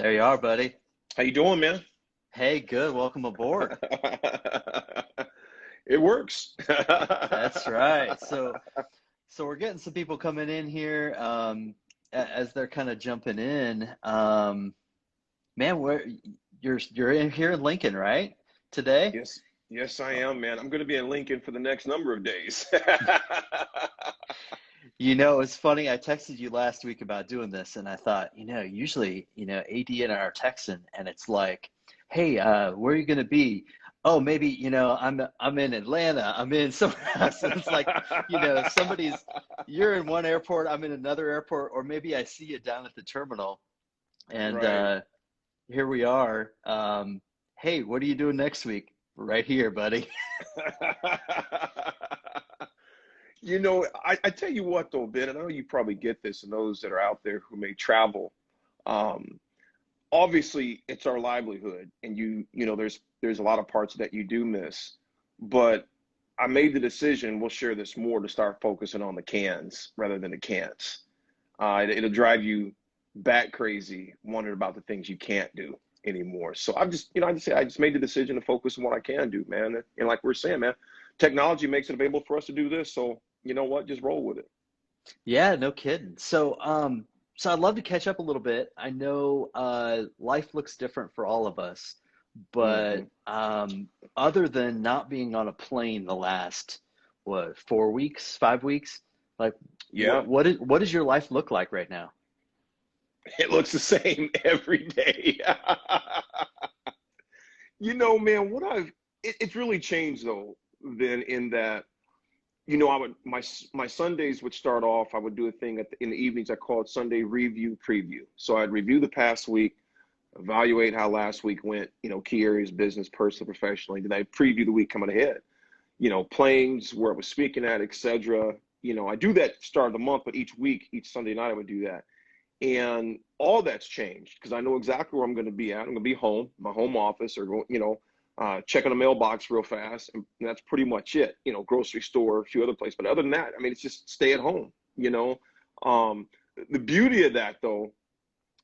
There you are, buddy. How you doing, man? Hey, good. Welcome aboard. It works. That's right. So we're getting some people coming in here as they're kind of jumping in. Man, you're in here in Lincoln, right? Today? Yes, yes, I am, man. I'm going to be in Lincoln for the next number of days. It's funny. I texted you last week about doing this, and I thought, usually, AD and I are texting, and it's like, hey, where are you going to be? Oh, maybe, I'm in Atlanta. I'm in somewhere else. And it's like, you're in one airport, I'm in another airport, or maybe I see you down at the terminal, and Right. here we are. Hey, what are you doing next week? Right here, buddy. I tell you what, though, Ben, and I know you probably get this, and those that are out there who may travel. Um, Obviously, it's our livelihood, and there's a lot of parts that you do miss. But I made the decision, we'll share this more, to start focusing on the cans rather than the can'ts. It'll drive you bat crazy wondering about the things you can't do anymore. So I just made the decision to focus on what I can do, man. And like we're saying, man, technology makes it available for us to do this. So you know what? Just roll with it. Yeah, no kidding. So I'd love to catch up a little bit. I know life looks different for all of us, but Hmm. other than not being on a plane the last, 4 weeks, 5 weeks, like Yeah, what does your life look like right now? it looks the same every day. Man, it's really changed though, then in that, my Sundays would start off, I would do a thing in the evenings I call it Sunday review preview. So I'd review the past week, evaluate how last week went, key areas, business, personal, professionally. Then I preview the week coming ahead, planes, where I was speaking at, etc. I do that start of the month, but each week, each Sunday night, I would do that. And all that's changed because I know exactly where I'm going to be at. I'm going to be home, my home office, or checking a mailbox real fast, and that's pretty much it. Grocery store, a few other places, but other than that, I mean, it's just stay at home. Um, the beauty of that though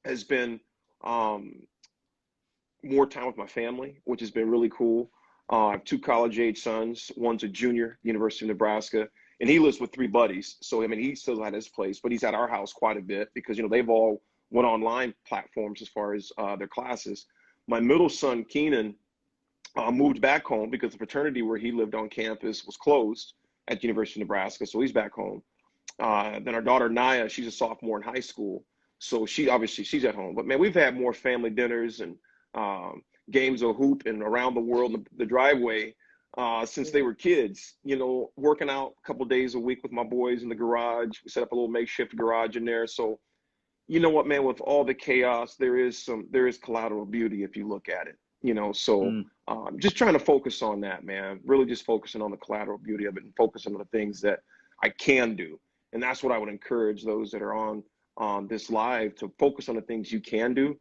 has been um, more time with my family, which has been really cool. I have two college age sons. One's a junior at the University of Nebraska, and he lives with three buddies. So, I mean, he's still at his place, but he's at our house quite a bit because, they've all went online platforms as far as their classes. My middle son, Keenan, moved back home because the fraternity where he lived on campus was closed at the University of Nebraska. So he's back home. Then our daughter, Naya, she's a sophomore in high school. So she's at home. But man, we've had more family dinners and games of hoop and around the world, the driveway, since they were kids, working out a couple days a week with my boys in the garage. We set up a little makeshift garage in there. So, you know what, man, with all the chaos, there is collateral beauty if you look at it, so Mm, just trying to focus on that, man, really just focusing on the collateral beauty of it and focusing on the things that I can do. And that's what I would encourage those that are on this live to focus on the things you can do.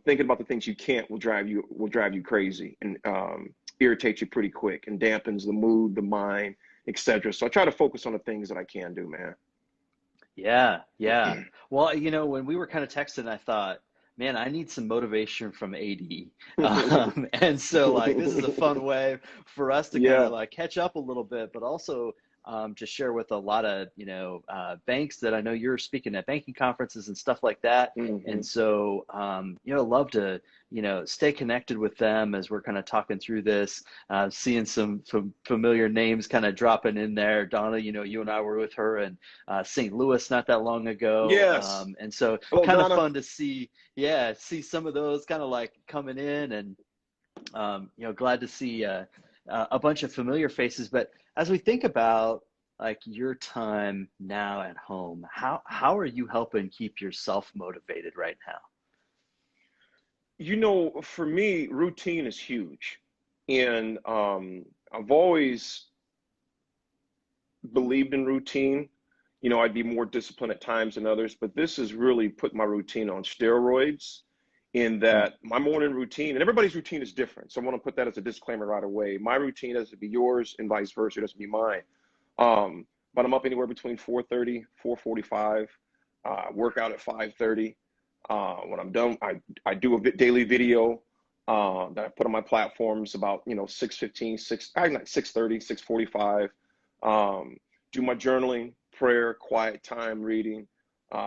Thinking about the things you can't will drive you crazy and irritates you pretty quick and dampens the mood, the mind, etc. So I try to focus on the things that I can do, man. yeah, yeah. Well, when we were kind of texting, I thought, man, I need some motivation from AD. And so, like, this is a fun way for us to kind of Yeah. like catch up a little bit, but also just share with a lot of, banks that I know you're speaking at banking conferences and stuff like that. And Hmm. so, love to, stay connected with them as we're kind of talking through this, seeing some familiar names kind of dropping in there. Donna, you and I were with her in St. Louis not that long ago. Yes. And so Hello, kind of Donna. fun to see, yeah, see some of those kind of like coming in and, glad to see a bunch of familiar faces. But as we think about like your time now at home, how are you helping keep yourself motivated right now? For me, routine is huge. And I've always believed in routine. I'd be more disciplined at times than others, but this has really put my routine on steroids in Mm, that my morning routine, and everybody's routine is different. So I want to put that as a disclaimer right away. My routine has to be yours and vice versa. It doesn't be mine. But I'm up anywhere between 4:30, 4:45, workout at 5:30. When I'm done, I do a daily video that I put on my platforms about, 6:15, I like 6:30, 6:45. Um, do my journaling, prayer, quiet time, reading,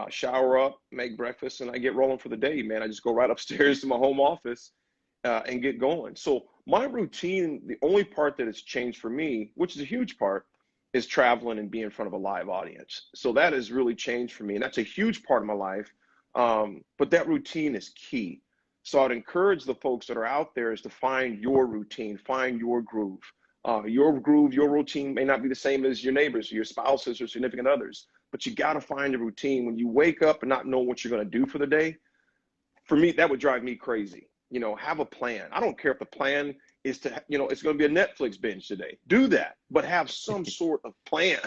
shower up, make breakfast, and I get rolling for the day, man. I just go right upstairs to my home office and get going. So my routine, the only part that has changed for me, which is a huge part, is traveling and being in front of a live audience. So that has really changed for me, and that's a huge part of my life. But that routine is key. So I'd encourage the folks that are out there is to find your routine, find your groove. Your groove, your routine may not be the same as your neighbors, your spouses, or significant others, but you got to find a routine. When you wake up and not know what you're going to do for the day, for me, that would drive me crazy. Have a plan. I don't care if the plan is to, it's going to be a Netflix binge today. Do that, but have some sort of plan,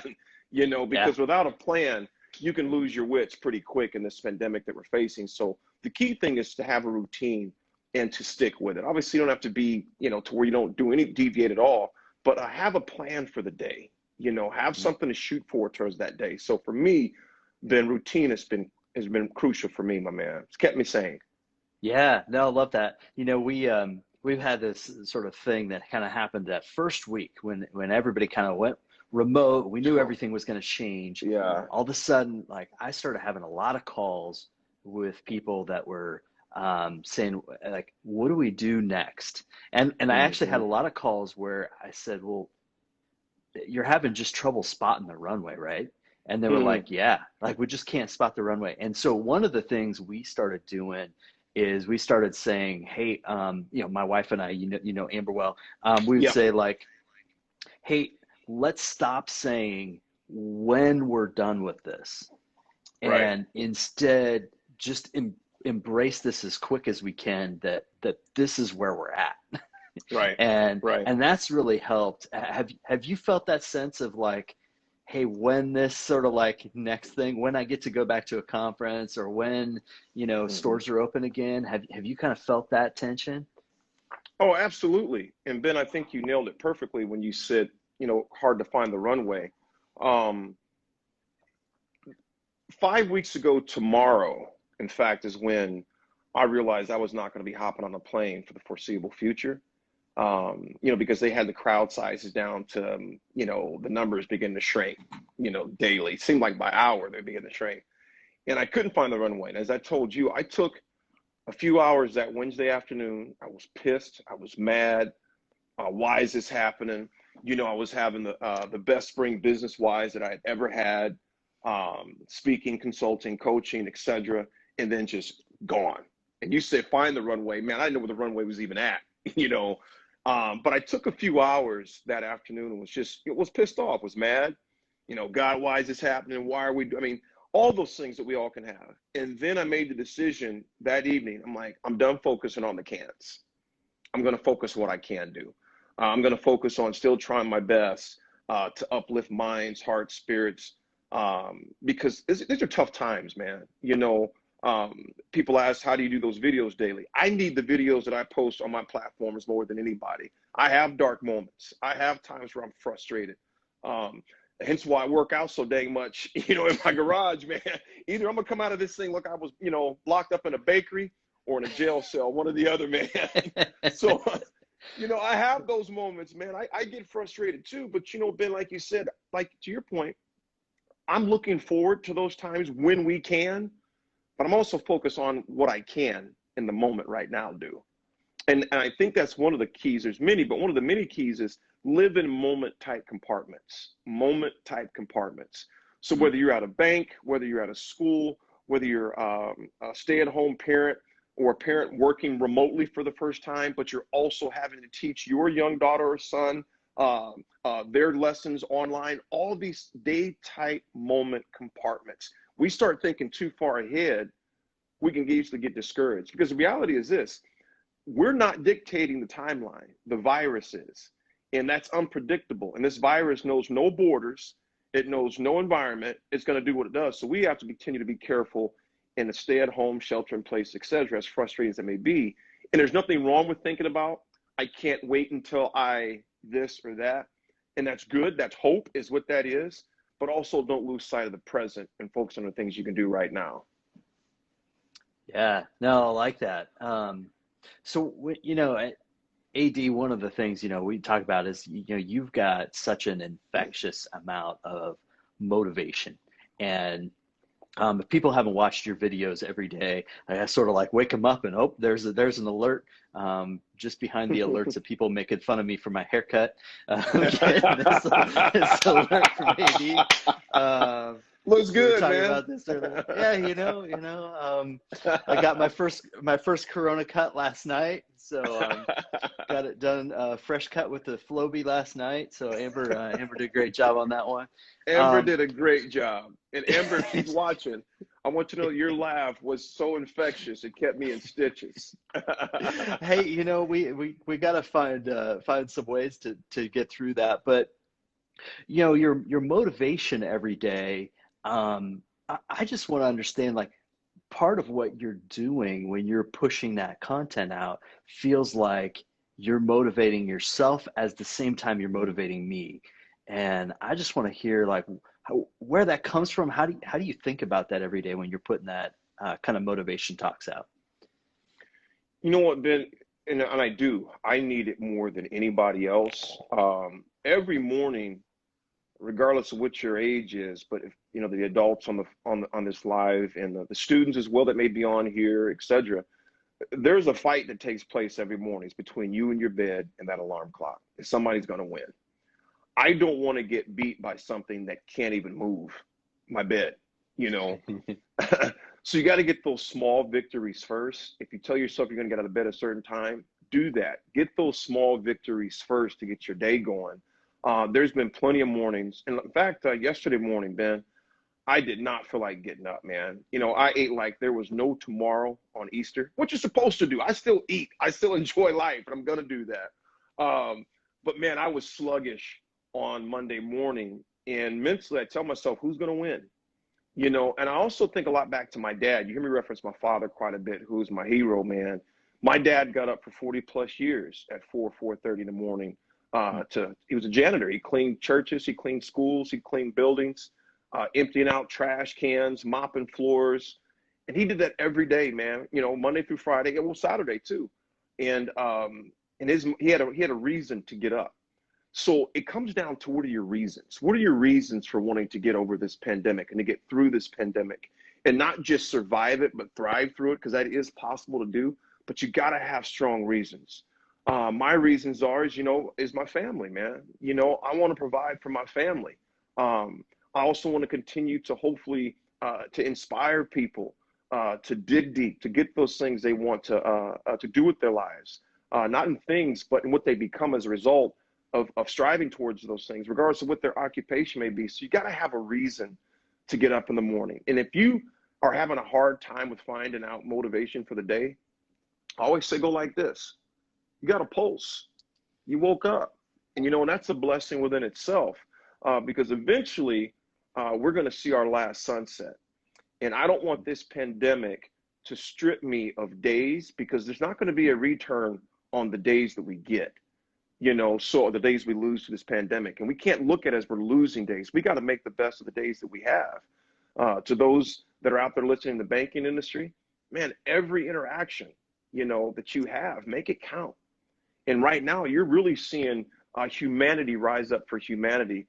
Yeah. because without a plan, you can lose your wits pretty quick in this pandemic that we're facing. So the key thing is to have a routine and to stick with it. Obviously, you don't have to be, to where you don't do any deviate at all, but have a plan for the day, have something to shoot for towards that day. So for me, then routine has been crucial for me, my man. It's kept me sane. Yeah, no, I love that. We've had this sort of thing that kind of happened that first week when everybody kind of went remote. We knew everything was going to change. Yeah. All of a sudden, like I started having a lot of calls with people that were saying like, "What do we do next?" And I actually had Hmm. a lot of calls where I said, "Well, you're having just trouble spotting the runway, right?" And they were Hmm. like, yeah, like we just can't spot the runway. And so one of the things we started doing is we started saying, hey, my wife and I, Amber well, we would Yep. say like, hey, let's stop saying when we're done with this, Right. and instead just embrace this as quick as we can. That this is where we're at, Right. and Right. that's really helped. Have you felt that sense of like, hey, when this sort of like next thing, when I get to go back to a conference, or when Hmm. stores are open again, have you kind of felt that tension? Oh, absolutely. And Ben, I think you nailed it perfectly when you said, hard to find the runway. Um, 5 weeks ago tomorrow, in fact, is when I realized I was not going to be hopping on a plane for the foreseeable future. Because they had the crowd sizes down to, the numbers begin to shrink, daily. It seemed like by hour they begin to shrink. And I couldn't find the runway. And as I told you, I took a few hours that Wednesday afternoon. I was pissed. I was mad. Why is this happening? I was having the best spring business wise that I had ever had, speaking, consulting, coaching, etc., and then just gone. And you said find the runway, man. I didn't know where the runway was even at, you know. But I took a few hours that afternoon and was pissed off, was mad. God, why is this happening? Why are we? I mean, all those things that we all can have. And then I made the decision that evening. I'm like, I'm done focusing on the can'ts. I'm going to focus on what I can do. I'm going to focus on still trying my best to uplift minds, hearts, spirits, because these are tough times, man. People ask, how do you do those videos daily? I need the videos that I post on my platforms more than anybody. I have dark moments. I have times where I'm frustrated. Um, Hence why I work out so dang much, in my garage, man. Either I'm gonna come out of this thing, look, I was, locked up in a bakery or in a jail cell, one or the other, man. So, I have those moments, man. I get frustrated too, but Ben, like you said, like to your point, I'm looking forward to those times when we can, but I'm also focused on what I can in the moment right now do. And I think that's one of the keys. There's many, but one of the many keys is live in moment type compartments, moment type compartments. So whether you're at a bank, whether you're at a school, whether you're a stay-at-home parent or a parent working remotely for the first time, but you're also having to teach your young daughter or son their lessons online, all these day type moment compartments. We start thinking too far ahead, we can easily get discouraged because the reality is this: we're not dictating the timeline. The virus is, and that's unpredictable. And this virus knows no borders. It knows no environment. It's going to do what it does. So we have to continue to be careful in the stay-at-home, shelter-in-place, etc., as frustrating as it may be. And there's nothing wrong with thinking about, I can't wait until I this or that. And that's good. That's hope is what that is. But also don't lose sight of the present and focus on the things you can do right now. Yeah, no, I like that. So, AD, one of the things, we talk about is, you've got such an infectious amount of motivation. And if people haven't watched your videos every day, I sort of like wake them up and, oh, there's an alert. Just behind the alerts of people making fun of me for my haircut. This alert from AD. Looks We were good, talking man. about this earlier. Yeah, I got my first Corona cut last night, so got it done, fresh cut with the Flowbee last night. So Amber did a great job on that one. Amber Um, did a great job. And Amber, if she's watching, I want you to know your laugh was so infectious, it kept me in stitches. hey, we got to find some ways to get through that. But your motivation every day. I just want to understand, like, part of what you're doing when you're pushing that content out feels like you're motivating yourself as the same time you're motivating me. And I just want to hear, like, where that comes from. How do you think about that every day when you're putting that kind of motivation talks out? You know what, Ben? And I do. I need it more than anybody else. Every morning, regardless of what your age is, but if you know the adults on this live and the students as well that may be on here, etc. There's a fight that takes place every morning. It's between you and your bed and that alarm clock. And somebody's going to win. I don't want to get beat by something that can't even move my bed, you know. So you got to get those small victories first. If you tell yourself you're going to get out of bed at a certain time, do that. Get those small victories first to get your day going. There's been plenty of mornings. And in fact, yesterday morning, Ben, I did not feel like getting up, man. You know, I ate like there was no tomorrow on Easter, what you're supposed to do. I still eat. I still enjoy life, and I'm going to do that. But man, I was sluggish on Monday morning. And mentally, I tell myself, who's going to win? You know, and I also think a lot back to my dad. You hear me reference my father quite a bit, who's my hero, man. My dad got up for 40 plus years at 4:30 in the morning. He was a janitor. He cleaned churches, he cleaned schools, he cleaned buildings, emptying out trash cans, mopping floors, and he did that every day, man. You know, Monday through Friday, and well, Saturday too. And he had a reason to get up. So it comes down to, what are your reasons? What are your reasons for wanting to get over this pandemic and to get through this pandemic and not just survive it, but thrive through it? Because that is possible to do, but you got to have strong reasons. My reasons is my family, man. You know, I want to provide for my family. I also want to continue to hopefully to inspire people to dig deep, to get those things they want to do with their lives, not in things, but in what they become as a result of striving towards those things, regardless of what their occupation may be. So you got to have a reason to get up in the morning. And if you are having a hard time with finding out motivation for the day, I always say go like this. You got a pulse. You woke up. And that's a blessing within itself, because eventually we're going to see our last sunset. And I don't want this pandemic to strip me of days, because there's not going to be a return on the days that we get. So the days we lose to this pandemic, and we can't look at it as we're losing days. We got to make the best of the days that we have. To those that are out there listening in the banking industry, man, every interaction, that you have, make it count. And right now, you're really seeing humanity rise up for humanity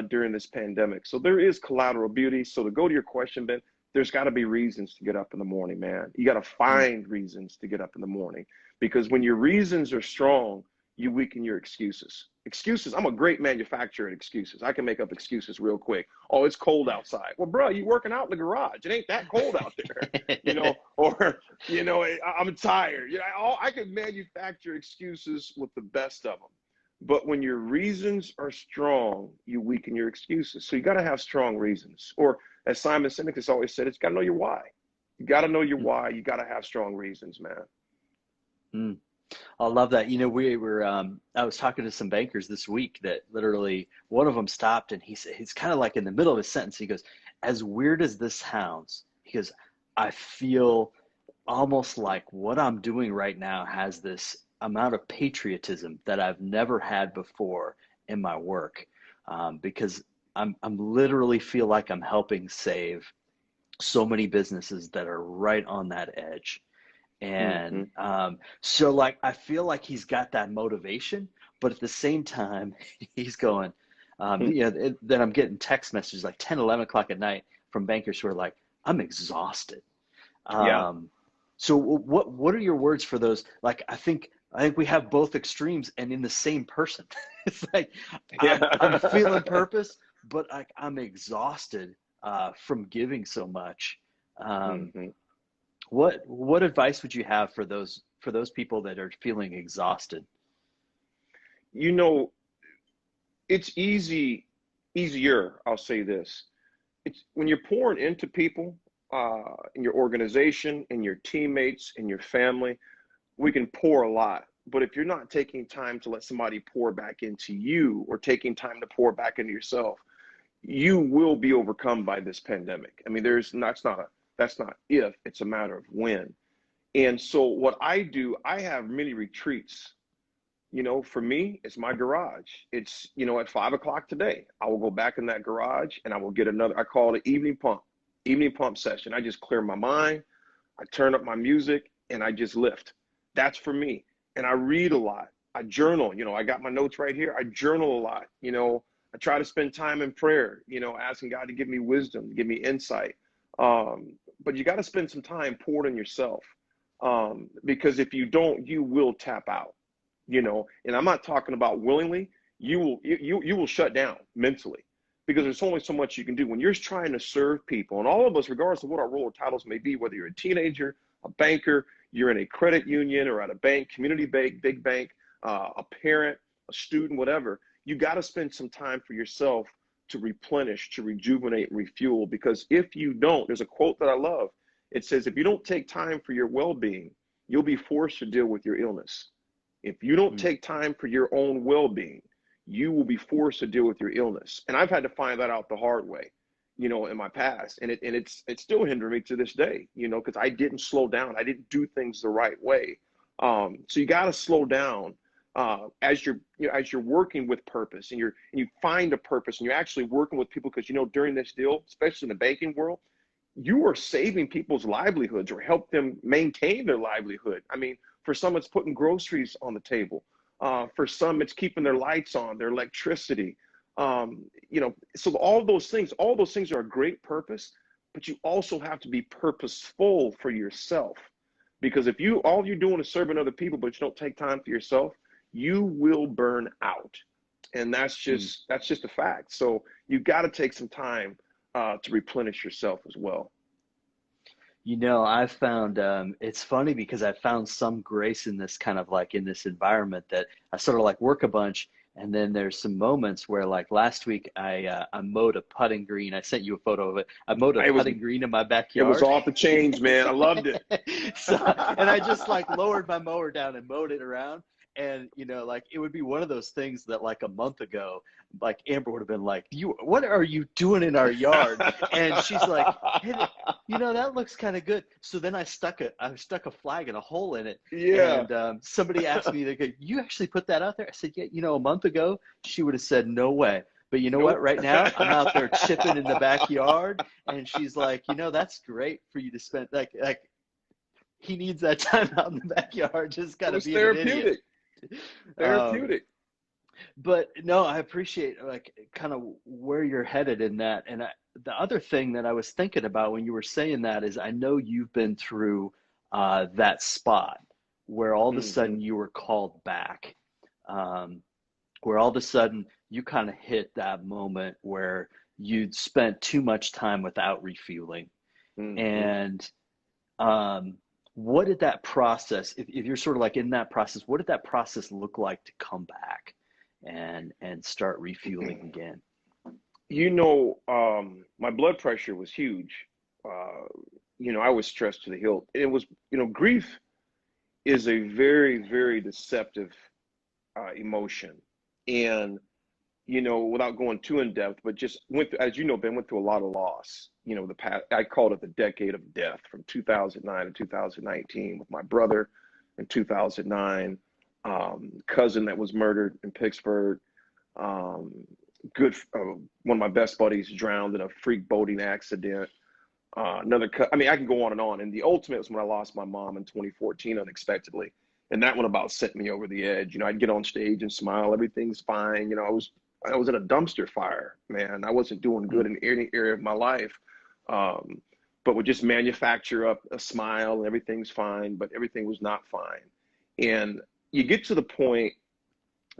during this pandemic. So there is collateral beauty. So to go to your question, Ben, there's got to be reasons to get up in the morning, man. You got to find reasons to get up in the morning, because when your reasons are strong, you weaken your excuses. Excuses, I'm a great manufacturer at excuses. I can make up excuses real quick. Oh, it's cold outside. Well, bro, you working out in the garage. It ain't that cold out there, or, I'm tired. I can manufacture excuses with the best of them. But when your reasons are strong, you weaken your excuses. So you got to have strong reasons. Or as Simon Sinek has always said, it's got to know your why. You got to know your why. You got to have strong reasons, man. Mm. I love that. I was talking to some bankers this week that literally one of them stopped, and he said, he's kind of like in the middle of a sentence. He goes, as weird as this sounds, he goes, I feel almost like what I'm doing right now has this amount of patriotism that I've never had before in my work, because I'm literally feel like I'm helping save so many businesses that are right on that edge. And Hmm. so like I feel like he's got that motivation, but at the same time, he's going, then I'm getting text messages like 10, 11 o'clock at night from bankers who are like, I'm exhausted. Yeah. Um, so what are your words for those? Like I think we have both extremes and in the same person. It's like I'm feeling Yeah. purpose, but like I'm exhausted from giving so much. Um, Hmm. what advice would you have for those people that are feeling exhausted? You know, it's easier, I'll say this. It's when you're pouring into people, in your organization, in your teammates, in your family, we can pour a lot. But if you're not taking time to let somebody pour back into you or taking time to pour back into yourself, you will be overcome by this pandemic. I mean, that's not if, it's a matter of when. And so what I do, I have many retreats. For me, it's my garage. It's, at 5 o'clock today, I will go back in that garage and I will get another, I call it an evening pump session. I just clear my mind. I turn up my music and I just lift. That's for me. And I read a lot. I journal. I got my notes right here. I journal a lot. I try to spend time in prayer, asking God to give me wisdom, to give me insight. But you got to spend some time pouring on yourself, because if you don't, you will tap out. And I'm not talking about willingly. You will shut down mentally, because there's only so much you can do when you're trying to serve people. And all of us, regardless of what our role or titles may be, whether you're a teenager, a banker, you're in a credit union or at a bank, community bank, big bank, a parent, a student, whatever, you got to spend some time for yourself to replenish, to rejuvenate, and refuel. Because if you don't, there's a quote that I love. It says, if you don't take time for your well-being, you'll be forced to deal with your illness. If you don't Mm, take time for your own well-being, you will be forced to deal with your illness. And I've had to find that out the hard way, in my past. And it's still hindering me to this day, because I didn't slow down. I didn't do things the right way. So you got to slow down, as you're working with purpose, and you find a purpose, and you're actually working with people, because during this deal, especially in the banking world, you are saving people's livelihoods or help them maintain their livelihood. I mean, for some, it's putting groceries on the table. For some, it's keeping their lights on, their electricity. So all those things are a great purpose, but you also have to be purposeful for yourself. Because if all you're doing is serving other people, but you don't take time for yourself, you will burn out. And mm. that's just a fact. So you got to take some time, to replenish yourself as well. I've found it's funny because I found some grace in this kind of like in this environment that I sort of like work a bunch, and then there's some moments where like last week I mowed a putting green. I sent you a photo of it. I mowed a It was putting green in my it was backyard. off the chains, man. I loved it. So, and I just like lowered my mower down and mowed it around. And like it would be one of those things that like a month ago, like Amber would have been like, what are you doing in our yard?" And she's like, "Hey, that looks kind of good." So then I stuck a flag and a hole in it, Yeah. and somebody asked me, they go, "You actually put that out there?" I said, "Yeah, a month ago she would have said no way." But you know what? Nope. Right now, I'm out there chipping in the backyard, and she's like, "That's great for you to spend like he needs that time out in the backyard, just It kind of was being an idiot." therapeutic. Um, Therapeutic. but no, I appreciate like kind of where you're headed in that. And the other thing that I was thinking about when you were saying that is I know you've been through that spot where all of a Hmm. sudden you were called back, um, where all of a sudden you kind of hit that moment where you'd spent too much time without refueling. Hmm. And um, what did that process, if you're sort of like in that process, what did that process look like to come back and start refueling again? My blood pressure was huge. Uh, I was stressed to the hilt. It was, grief is a very, very deceptive, emotion. And without going too in depth, but just as Ben went through a lot of loss. The past, I called it the decade of death from 2009 to 2019 with my brother in 2009, cousin that was murdered in Pittsburgh, um, good, one of my best buddies drowned in a freak boating accident. I mean, I can go on and on. And the ultimate was when I lost my mom in 2014 unexpectedly. And that one about sent me over the edge. You know, I'd get on stage and smile, everything's fine. You know, I was in a dumpster fire, man. I wasn't doing good in any area of my life. Um, but would just manufacture up a smile and everything's fine, but everything was not fine. And you get to the point,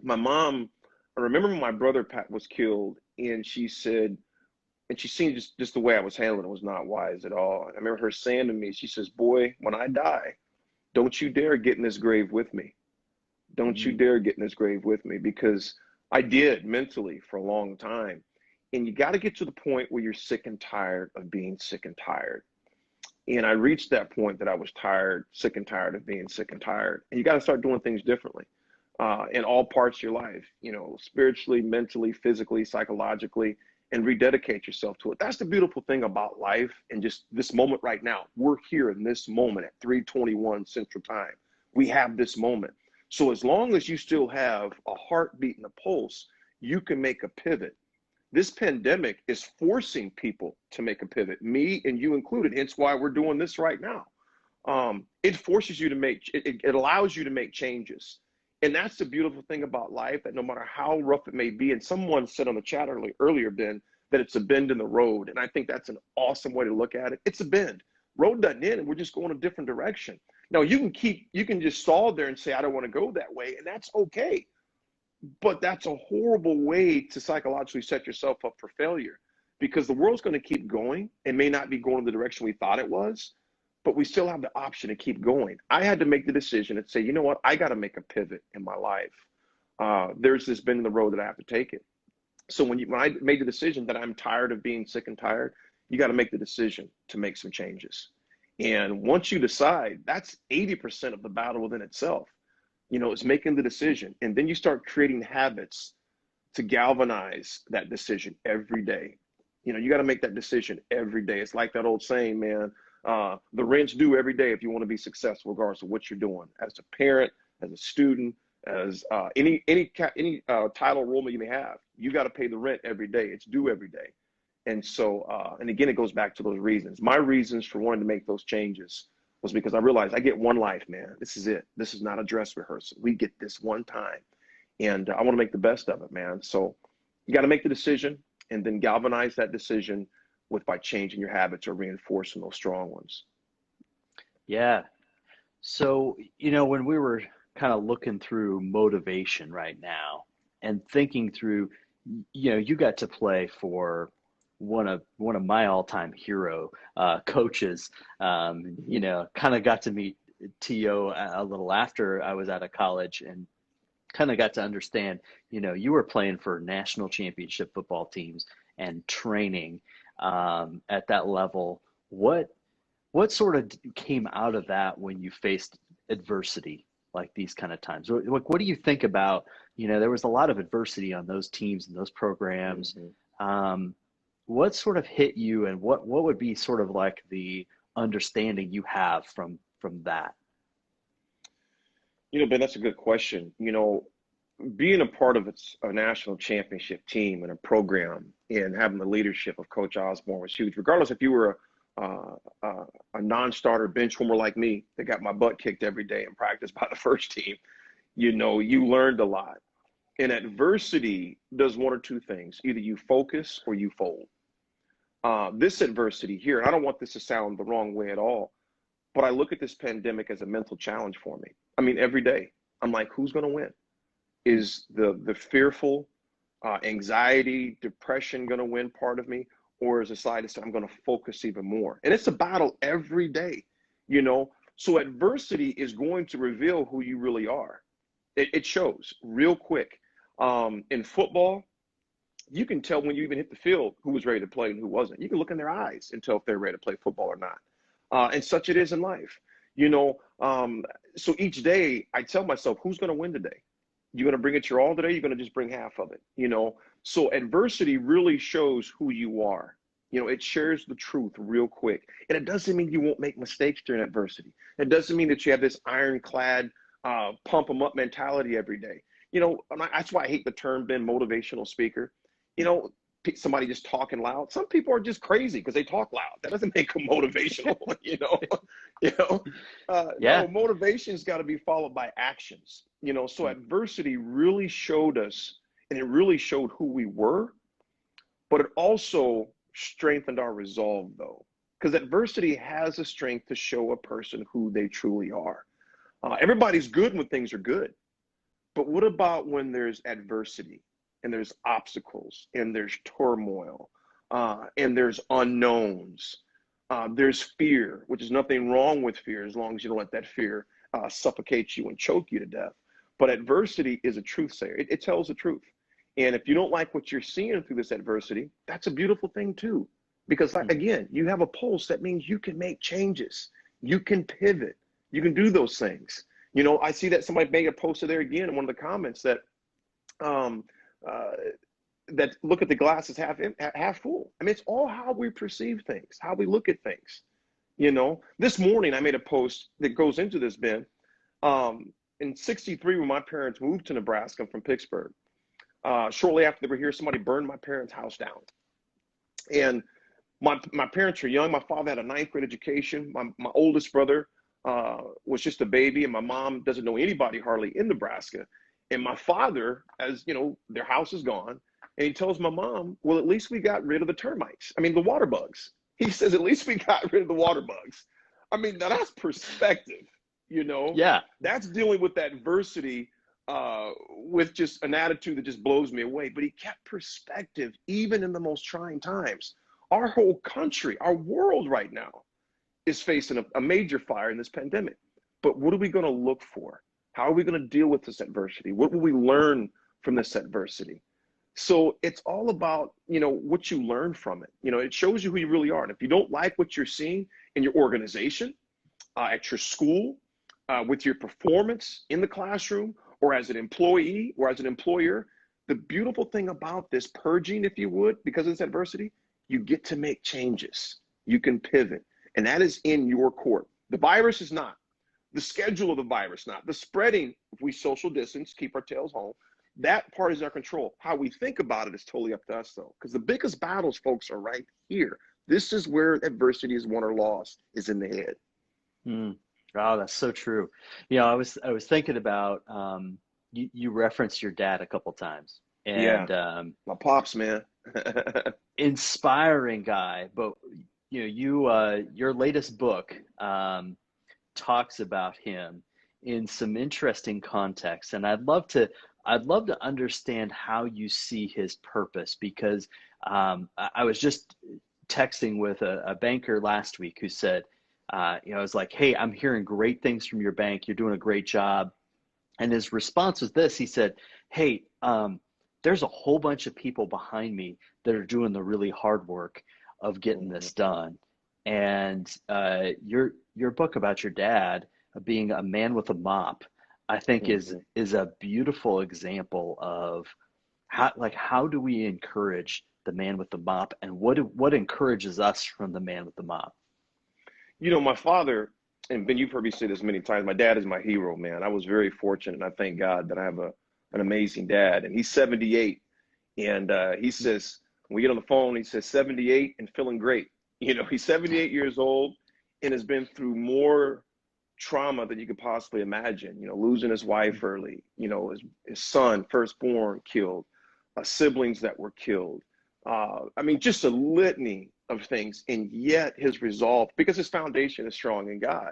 my mom, I remember when my brother Pat was killed, and she said, and she seen just the way I was handling it was not wise at all. I remember her saying to me, she says, "Boy, when I die, don't you dare get in this grave with me. Don't you Mm-hmm. dare get in this grave with me," because I did mentally for a long time. And you got to get to the point where you're sick and tired of being sick and tired. And I reached that point that I was tired, sick and tired of being sick and tired. And you got to start doing things differently in all parts of your life, you know, spiritually, mentally, physically, psychologically, and rededicate yourself to it. That's the beautiful thing about life and just this moment right now. We're here in this moment at 3:21 Central Time. We have this moment. So as long as you still have a heartbeat and a pulse, you can make a pivot. This pandemic is forcing people to make a pivot, me and you included. Hence why we're doing this right now. It forces you to it allows you to make changes. And that's the beautiful thing about life, that no matter how rough it may be, and someone said on the chat earlier, Ben, that it's a bend in the road. And I think that's an awesome way to look at it. It's a bend. Road doesn't end, and we're just going a different direction. Now you can just stall there and say, I don't want to go that way, and that's okay. But that's a horrible way to psychologically set yourself up for failure, because the world's going to keep going. It may not be going the direction we thought it was, but we still have the option to keep going. I had to make the decision and say, you know what, I got to make a pivot in my life. There's this bend in the road that I have to take it. So when I made the decision that I'm tired of being sick and tired, you got to make the decision to make some changes. And once you decide, that's 80% of the battle within itself. You know, it's making the decision. And then you start creating habits to galvanize that decision every day. You know, you got to make that decision every day. It's like that old saying, man, the rent's due every day if you want to be successful, regardless of what you're doing. As a parent, as a student, as any title role that you may have, you got to pay the rent every day. It's due every day. And so, and again, it goes back to those reasons. My reasons for wanting to make those changes was because I realized I get one life, man. This is it. This is not a dress rehearsal. We get this one time. And I want to make the best of it, man. So you got to make the decision and then galvanize that decision by changing your habits or reinforcing those strong ones. Yeah. So, when we were kind of looking through motivation right now and thinking through, you got to play for one of my all-time hero coaches. Kind of got to meet T.O. a little after I was out of college and kind of got to understand, you were playing for national championship football teams and training at that level. What sort of came out of that when you faced adversity like these kind of times? What do you think about, there was a lot of adversity on those teams and those programs. Mm-hmm. What sort of hit you, and what would be sort of like the understanding you have from that? Ben, that's a good question. Being a part of a national championship team and a program and having the leadership of Coach Osborne was huge. Regardless if you were a non-starter bench warmer like me that got my butt kicked every day in practice by the first team, you learned a lot. And adversity does one or two things. Either you focus or you fold. This adversity here, and I don't want this to sound the wrong way at all, but I look at this pandemic as a mental challenge for me. I mean, every day, I'm like, who's going to win? Is the fearful, anxiety, depression going to win part of me? Or is the side that I'm going to focus even more? And it's a battle every day, So adversity is going to reveal who you really are. It shows real quick. In football, you can tell when you even hit the field who was ready to play and who wasn't. You can look in their eyes and tell if they're ready to play football or not. And such it is in life, So each day I tell myself, who's going to win today? You're going to bring it your all today? You're going to just bring half of it, So adversity really shows who you are. It shares the truth real quick. And it doesn't mean you won't make mistakes during adversity. It doesn't mean that you have this ironclad, pump them up mentality every day. That's why I hate the term, Ben, motivational speaker. somebody just talking loud. Some people are just crazy because they talk loud. That doesn't make them motivational, you know. You know, Yeah. no, motivation's got to be followed by actions. You know, so adversity really showed us, and it really showed who we were, but it also strengthened our resolve, though, because adversity has a strength to show a person who they truly are. Everybody's good when things are good, but what about when there's adversity and there's obstacles and there's turmoil and there's unknowns? There's fear, which is nothing wrong with fear as long as you don't let that fear suffocate you and choke you to death. But adversity is a truth sayer. It tells the truth. And if you don't like what you're seeing through this adversity, that's a beautiful thing too. Because again, you have a pulse. That means you can make changes. You can pivot. You can do those things. You know, I see that somebody made a post there again in one of the comments that um, that look at the glass as half full. I mean, it's all how we perceive things, how we look at things. You know, this morning I made a post that goes into this, Ben. In '63, when my parents moved to Nebraska from Pittsburgh, shortly after they were here, somebody burned my parents' house down. And my parents were young. My father had a ninth grade education. My oldest brother was just a baby, and my mom doesn't know anybody hardly in Nebraska. And my father, as you know, their house is gone. And he tells my mom, well, at least we got rid of the termites. I mean, the water bugs. He says, at least we got rid of the water bugs. I mean, now that's perspective, you know? Yeah. That's dealing with adversity with just an attitude that just blows me away. But he kept perspective even in the most trying times. Our whole country, our world right now is facing a major fire in this pandemic. But what are we going to look for? How are we going to deal with this adversity? What will we learn from this adversity? So it's all about, you know, what you learn from it. You know, it shows you who you really are. And if you don't like what you're seeing in your organization, at your school, with your performance in the classroom, or as an employee or as an employer, the beautiful thing about this purging, if you would, because of this adversity, you get to make changes. You can pivot. And that is in your court. The virus is not. The schedule of the virus, not. The spreading, if we social distance, keep our tails home, that part is our control. How we think about it is totally up to us, though, because the biggest battles, folks, are right here. This is where adversity is won or lost, is in the head. Mm. Oh, that's so true. You know, I was thinking about you referenced your dad a couple times, Yeah, and my pops, man. inspiring guy. But you know, your latest book talks about him in some interesting context, and I'd love to understand how you see his purpose because I was just texting with a banker last week who said, you know, I was like, hey, I'm hearing great things from your bank. You're doing a great job. And his response was this. He said, hey, there's a whole bunch of people behind me that are doing the really hard work of getting this done. And your book about your dad being a man with a mop, I think is a beautiful example of how do we encourage the man with the mop, and what encourages us from the man with the mop? You know, my father, and Ben, you've heard me say this many times, my dad is my hero, man. I was very fortunate, and I thank God that I have an amazing dad. And he's 78, and he says, when we get on the phone, he says, 78 and feeling great. You know, he's 78 years old and has been through more trauma than you could possibly imagine. You know, losing his wife early, you know, his son, firstborn, killed, siblings that were killed. I mean, just a litany of things, and yet his resolve, because his foundation is strong in God.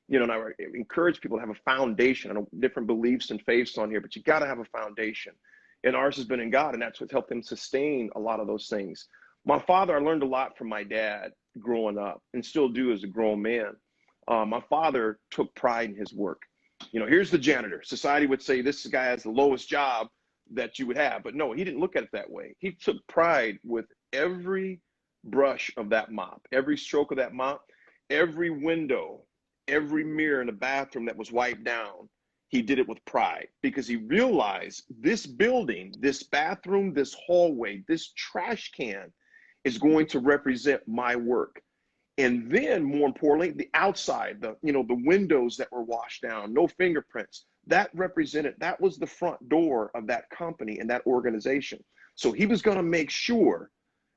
You know, and I encourage people to have a foundation. I know different beliefs and faiths on here, but you got to have a foundation. And ours has been in God, and that's what's helped him sustain a lot of those things. My father, I learned a lot from my dad growing up, and still do as a grown man. My father took pride in his work. You know, here's the janitor. Society would say this guy has the lowest job that you would have, but no, he didn't look at it that way. He took pride with every brush of that mop, every stroke of that mop, every window, every mirror in the bathroom that was wiped down. He did it with pride because he realized this building, this bathroom, this hallway, this trash can is going to represent my work. And then more importantly, the outside, the windows that were washed down, no fingerprints, that was the front door of that company and that organization. So he was going to make sure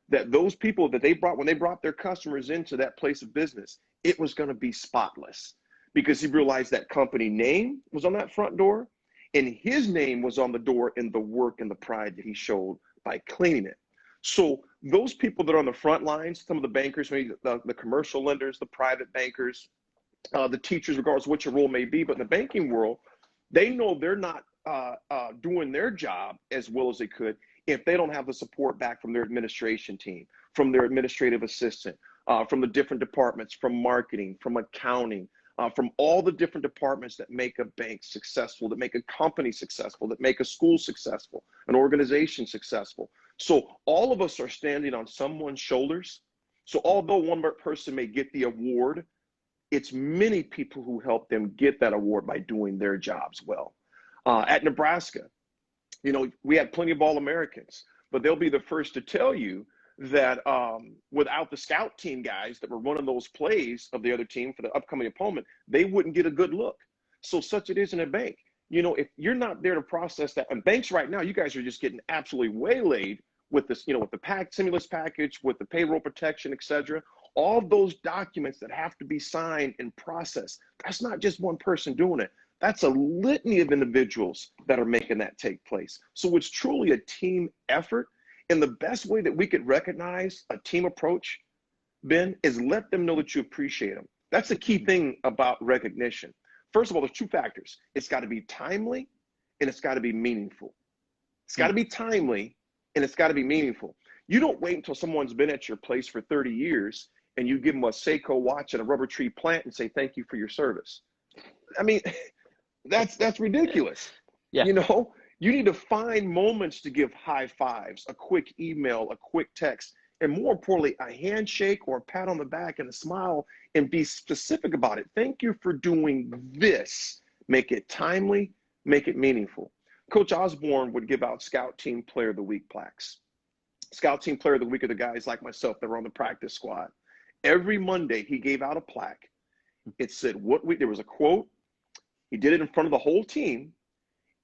that those people that they brought, when they brought their customers into that place of business, it was going to be spotless, because he realized that company name was on that front door, and his name was on the door in the work and the pride that he showed by cleaning it. So those people that are on the front lines, some of the bankers, maybe the commercial lenders, the private bankers, the teachers, regardless of what your role may be, but in the banking world, they know they're not doing their job as well as they could if they don't have the support back from their administration team, from their administrative assistant, from the different departments, from marketing, from accounting, from all the different departments that make a bank successful, that make a company successful, that make a school successful, an organization successful. So all of us are standing on someone's shoulders. So although one person may get the award, it's many people who help them get that award by doing their jobs well. At Nebraska, you know, we had plenty of All-Americans, but they'll be the first to tell you that without the scout team guys that were running those plays of the other team for the upcoming opponent, they wouldn't get a good look. So such it is in a bank. You know, if you're not there to process that, and banks right now, you guys are just getting absolutely waylaid with this, you know, with the stimulus package, with the payroll protection, et cetera, all those documents that have to be signed and processed. That's not just one person doing it. That's a litany of individuals that are making that take place. So it's truly a team effort. And the best way that we could recognize a team approach, Ben, is let them know that you appreciate them. That's the key thing about recognition. First of all, there's two factors. It's got to be timely and it's got to be meaningful. It's got to be timely and it's got to be meaningful. You don't wait until someone's been at your place for 30 years and you give them a Seiko watch and a rubber tree plant and say, thank you for your service. I mean, that's ridiculous. Yeah. You know, you need to find moments to give high fives, a quick email, a quick text, and more importantly, a handshake or a pat on the back and a smile, and be specific about it. Thank you for doing this. Make it timely, make it meaningful. Coach Osborne would give out Scout Team Player of the Week plaques. Scout Team Player of the Week are the guys like myself that were on the practice squad. Every Monday, he gave out a plaque. It said there was a quote. He did it in front of the whole team.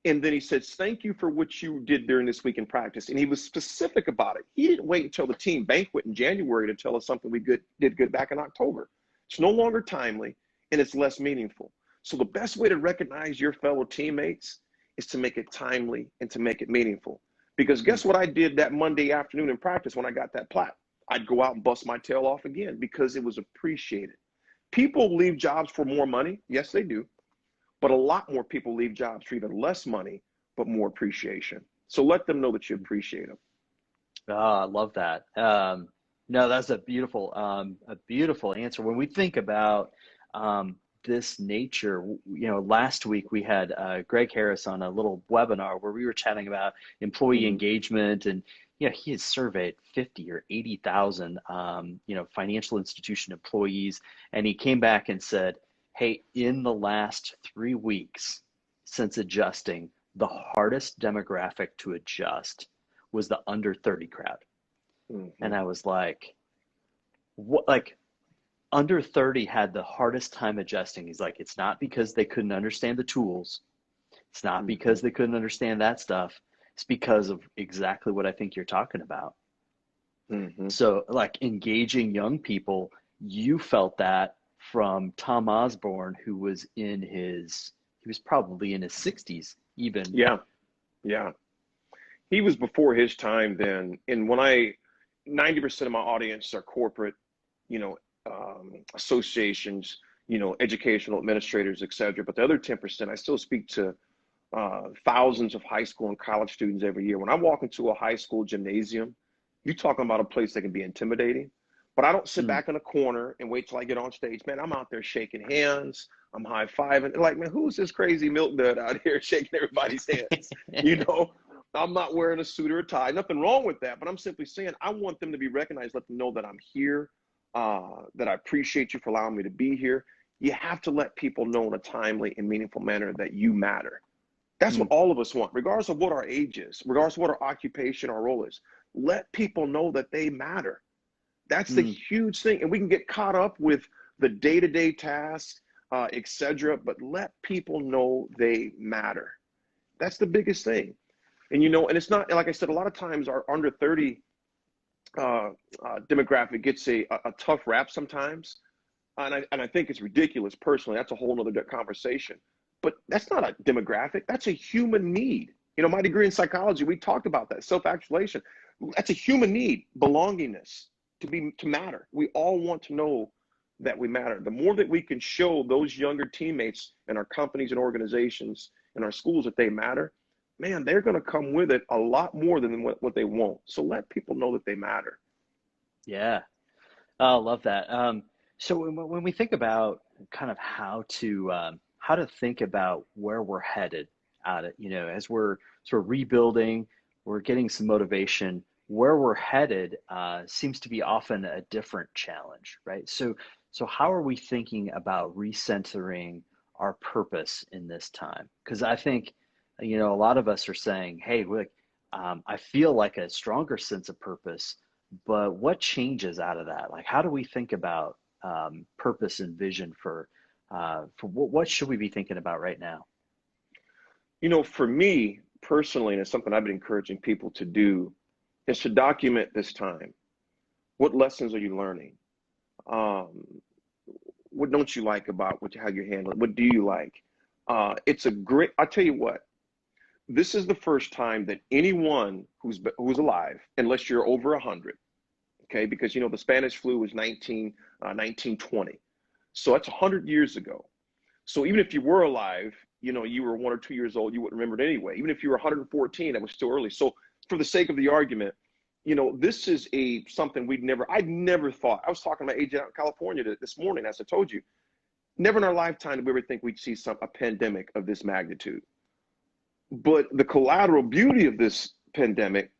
And then he says, thank you for what you did during this week in practice. And he was specific about it. He didn't wait until the team banquet in January to tell us something we did good back in October. It's no longer timely and it's less meaningful. So the best way to recognize your fellow teammates is to make it timely and to make it meaningful. Because guess what I did that Monday afternoon in practice when I got that plaque? I'd go out and bust my tail off again because it was appreciated. People leave jobs for more money. Yes, they do. But a lot more people leave jobs for even less money, but more appreciation. So let them know that you appreciate them. I love that. No, that's a beautiful answer. When we think about this nature, you know, last week we had Greg Harris on a little webinar where we were chatting about employee engagement, and you know, he has surveyed 50 or 80,000 you know, financial institution employees, and he came back and said, hey, in the last 3 weeks since adjusting, the hardest demographic to adjust was the under 30 crowd. And I was like, what? Like, under 30 had the hardest time adjusting. He's like, it's not because they couldn't understand the tools. It's not because they couldn't understand that stuff. It's because of exactly what I think you're talking about. So like engaging young people, you felt that from Tom Osborne, who was he was probably in his 60s even. Yeah. He was before his time then. And 90% of my audience are corporate, you know, associations, you know, educational administrators, et cetera. But the other 10%, I still speak to thousands of high school and college students every year. When I walk into a high school gymnasium, you're talking about a place that can be intimidating. But I don't sit back in a corner and wait till I get on stage. Man, I'm out there shaking hands. I'm high-fiving. Like, man, who's this crazy milk dud out here shaking everybody's hands? You know, I'm not wearing a suit or a tie. Nothing wrong with that. But I'm simply saying I want them to be recognized, let them know that I'm here, that I appreciate you for allowing me to be here. You have to let people know in a timely and meaningful manner that you matter. That's what all of us want, regardless of what our age is, regardless of what our occupation, our role is. Let people know that they matter. That's the huge thing. And we can get caught up with the day-to-day tasks, et cetera, but let people know they matter. That's the biggest thing. And, you know, and it's not, like I said, a lot of times our under 30 uh, demographic gets a tough rap sometimes. And I think it's ridiculous personally. That's a whole other conversation. But that's not a demographic. That's a human need. You know, my degree in psychology, we talked about that, self-actualization. That's a human need, belongingness, to matter. We all want to know that we matter. The more that we can show those younger teammates in our companies and organizations and our schools that they matter, man, they're going to come with it a lot more than what they won't. So let people know that they matter. Yeah. Oh, I love that. So when we think about kind of how to think about where we're headed at it, as we're sort of rebuilding, we're getting some motivation. Where we're headed seems to be often a different challenge, right? So how are we thinking about recentering our purpose in this time? Because I think, a lot of us are saying, "Hey, look, I feel like a stronger sense of purpose." But what changes out of that? Like, how do we think about purpose and vision for what should we be thinking about right now? You know, for me personally, and it's something I've been encouraging people to do, is to document this time. What lessons are you learning? Um, what don't you like about how you're handling? What do you like? It's a great. I'll tell you what. This is the first time that anyone who's alive, unless you're over 100, okay, because the Spanish flu was 1920, so that's 100 years ago. So even if you were alive, you were 1 or 2 years old, you wouldn't remember it anyway. Even if you were 114, it was still early. So for the sake of the argument, this is something I'd never thought. I was talking to my agent out in California this morning, as I told you. Never in our lifetime did we ever think we'd see a pandemic of this magnitude. But the collateral beauty of this pandemic,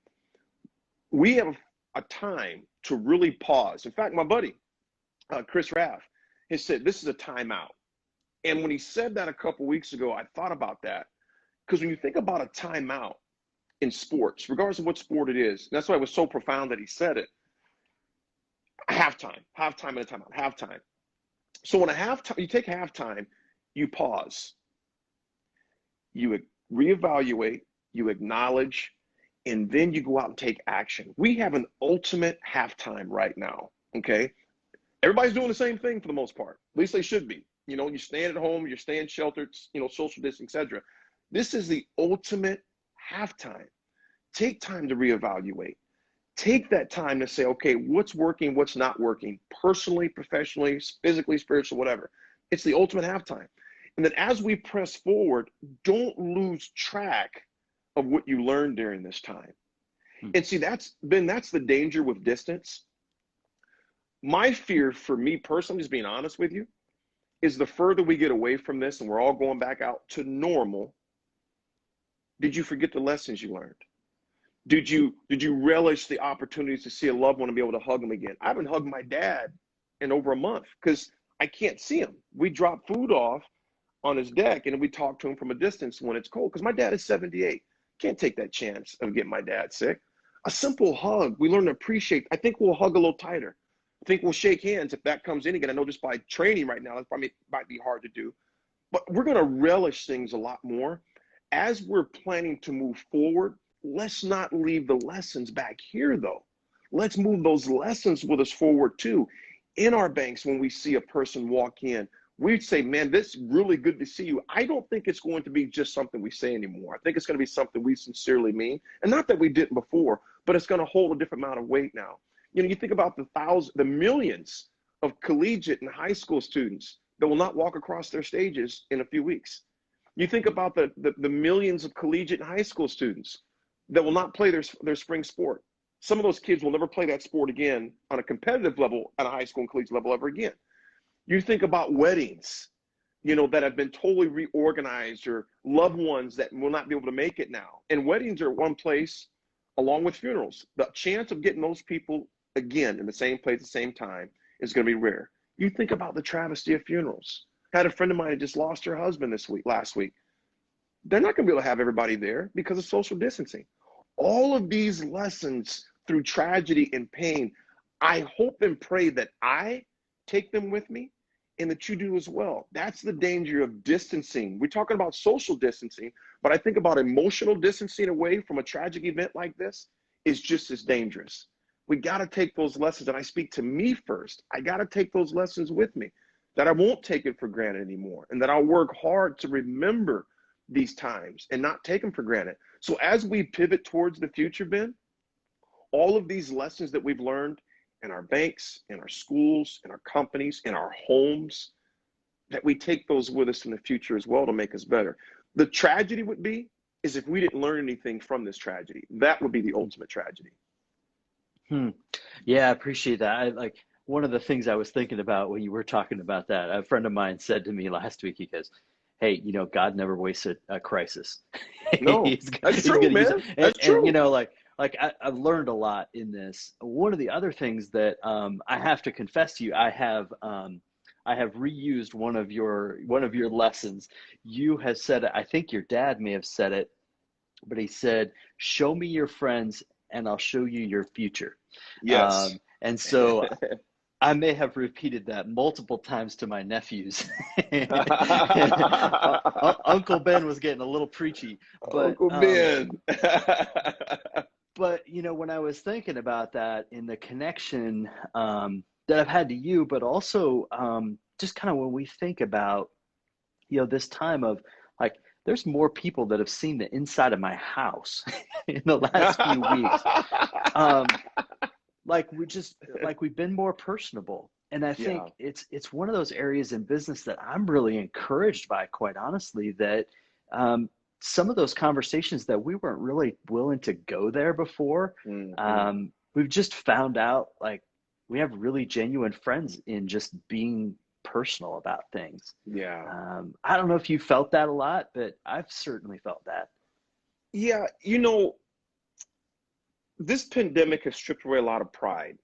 we have a time to really pause. In fact, my buddy, Chris Raff, has said this is a timeout. And when he said that a couple weeks ago, I thought about that. Because when you think about a timeout in sports, regardless of what sport it is, that's why it was so profound that he said it. Halftime and a timeout, halftime. So when you take halftime, you pause, you reevaluate, you acknowledge, and then you go out and take action. We have an ultimate halftime right now, okay? Everybody's doing the same thing for the most part. At least they should be. You're staying at home, you're staying sheltered, social distance, etc. This is the ultimate halftime. Take time to reevaluate. Take that time to say, okay, what's working, what's not working, personally, professionally, physically, spiritually, whatever. It's the ultimate halftime. And then as we press forward, don't lose track of what you learned during this time. And see, that's the danger with distance. My fear for me personally, just being honest with you, is the further we get away from this and we're all going back out to normal, did you forget the lessons you learned? Did you relish the opportunities to see a loved one and be able to hug them again? I haven't hugged my dad in over a month because I can't see him. We drop food off on his deck and we talk to him from a distance when it's cold because my dad is 78. Can't take that chance of getting my dad sick. A simple hug, we learn to appreciate. I think we'll hug a little tighter. I think we'll shake hands if that comes in again. I know just by training right now, that probably might be hard to do. But we're going to relish things a lot more. As we're planning to move forward, let's not leave the lessons back here, though. Let's move those lessons with us forward, too. In our banks, when we see a person walk in, we'd say, man, this is really good to see you. I don't think it's going to be just something we say anymore. I think it's going to be something we sincerely mean. And not that we didn't before, but it's going to hold a different amount of weight now. You think about the millions of collegiate and high school students that will not walk across their stages in a few weeks. You think about the millions of collegiate and high school students that will not play their spring sport. Some of those kids will never play that sport again on a competitive level at a high school and collegiate level ever again. You think about weddings, that have been totally reorganized, or loved ones that will not be able to make it now. And weddings are one place along with funerals. The chance of getting those people again in the same place at the same time is going to be rare. You think about the travesty of funerals. I had a friend of mine who just lost her husband last week. They're not going to be able to have everybody there because of social distancing. All of these lessons through tragedy and pain, I hope and pray that I take them with me and that you do as well. That's the danger of distancing. We're talking about social distancing, but I think about emotional distancing away from a tragic event like this is just as dangerous. We got to take those lessons. And I speak to me first. I got to take those lessons with me, that I won't take it for granted anymore, and that I'll work hard to remember these times and not take them for granted. So as we pivot towards the future, Ben, all of these lessons that we've learned in our banks, in our schools, in our companies, in our homes, that we take those with us in the future as well to make us better. The tragedy would be is if we didn't learn anything from this tragedy. That would be the ultimate tragedy. Hmm. Yeah, I appreciate that. I like one of the things I was thinking about when you were talking about that. A friend of mine said to me last week, he goes, "Hey, God never wasted a crisis. No, that's He's true, going to use it." man. That's And true. I've learned a lot in this. One of the other things that I have to confess to you, I have reused one of your lessons. You have said it. I think your dad may have said it, but he said, "Show me your friends, and I'll show you your future." Yes. And so I may have repeated that multiple times to my nephews. Uncle Ben was getting a little preachy, but Uncle Ben. when I was thinking about that in the connection that I've had to you, but also just kind of when we think about this time of like, there's more people that have seen the inside of my house in the last few weeks. Um, we've been more personable, and I Yeah. think it's one of those areas in business that I'm really encouraged by, quite honestly, that um, some of those conversations that we weren't really willing to go there before, Hmm. we've just found out like we have really genuine friends in just being personal about things. Yeah. I don't know if you felt that a lot, but I've certainly felt that. Yeah. This pandemic has stripped away a lot of pride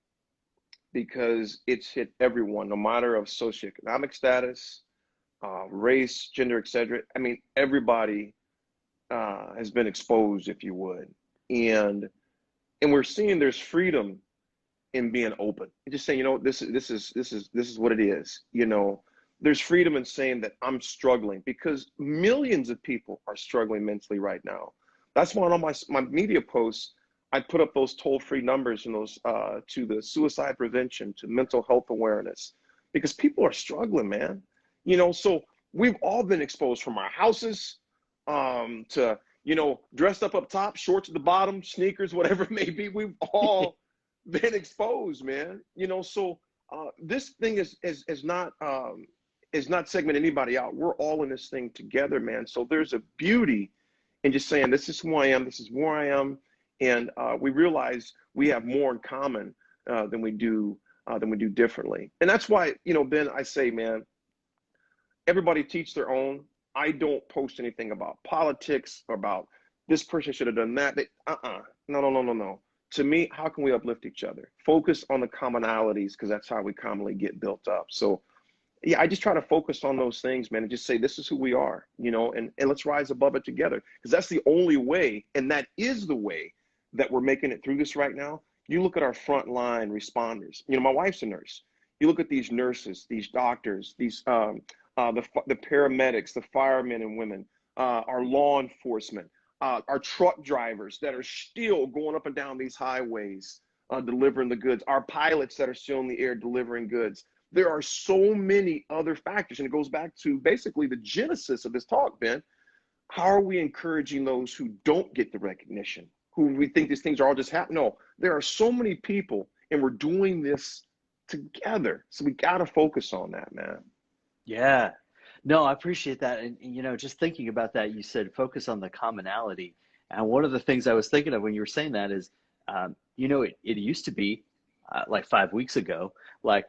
because it's hit everyone, no matter of socioeconomic status, race, gender, etc. I mean, everybody has been exposed, if you would, and we're seeing there's freedom in being open and just saying, this is what it is. There's freedom in saying that I'm struggling because millions of people are struggling mentally right now. That's why on all my media posts, I put up those toll-free numbers and those to the suicide prevention, to mental health awareness, because people are struggling, man. So we've all been exposed from our houses to dressed up top, shorts at the bottom, sneakers, whatever it may be. We've all been exposed, man. So this thing is not segmenting anybody out. We're all in this thing together, man. So there's a beauty in just saying, this is who I am, this is where I am, and we realize we have more in common than we do differently. And that's why, Ben, I say, man, everybody teach their own. I don't post anything about politics or about this person should have done that. No, no, no, no, no. To me, how can we uplift each other? Focus on the commonalities, because that's how we commonly get built up. So yeah, I just try to focus on those things, man, and just say, this is who we are, and let's rise above it together. Because that's the only way, and that is the way that we're making it through this right now. You look at our frontline responders. My wife's a nurse. You look at these nurses, these doctors, the paramedics, the firemen and women, our law enforcement, our truck drivers that are still going up and down these highways, delivering the goods, our pilots that are still in the air delivering goods. There are so many other factors, and it goes back to basically the genesis of this talk, Ben. How are we encouraging those who don't get the recognition, who we think these things are all just happening? No, there are so many people, and we're doing this together. So we got to focus on that, man. Yeah. No, I appreciate that. And just thinking about that, you said focus on the commonality. And one of the things I was thinking of when you were saying that is, it used to be like 5 weeks ago, like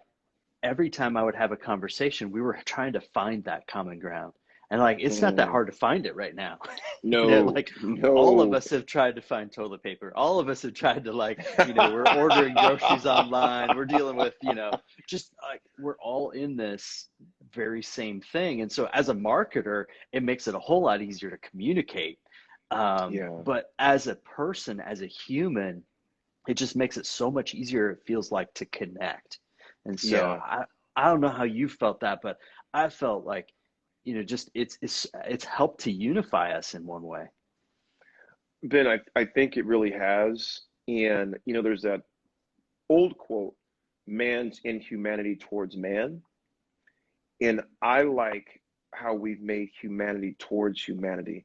every time I would have a conversation, we were trying to find that common ground. And like, it's not that Mm, hard to find it right now. no, Like all of no. us have tried to find toilet paper. All of us have tried to like, we're ordering groceries online. We're dealing with, just like we're all in this very same thing. And so as a marketer, it makes it a whole lot easier to communicate. Yeah, But as a person, as a human, it just makes it so much easier, it feels like, to connect. And so yeah. I don't know how you felt that, but I felt like, just it's helped to unify us in one way. Ben, I think it really has. And, there's that old quote, man's inhumanity towards man. And I like how we've made humanity towards humanity